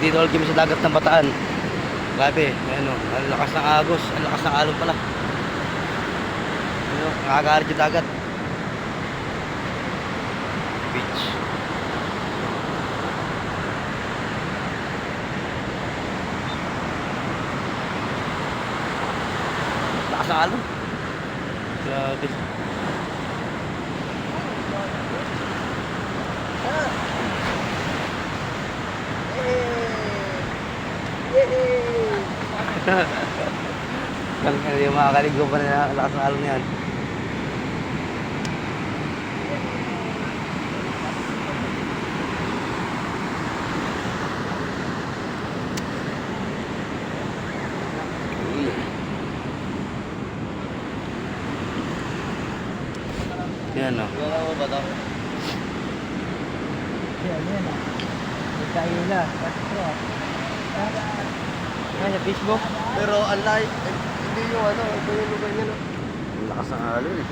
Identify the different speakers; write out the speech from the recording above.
Speaker 1: Dito ulit kami sa dagat ng Bataan. Grabe, ayan o, ang lakas ng agos, ang lakas ng alon pala. Ayan o, nakakaarit yung dagat. Beach. Lakas ng alon. Grabe. Yung mga kaligo pa na lakas ng alon yan. Yan o.
Speaker 2: Wala mo ba ito?
Speaker 3: Yan. May kaila. Yan sa Facebook.
Speaker 2: Pero unlike, hindi yung ano, ito yung lugar niya no.
Speaker 1: Ang lakas ng alon eh.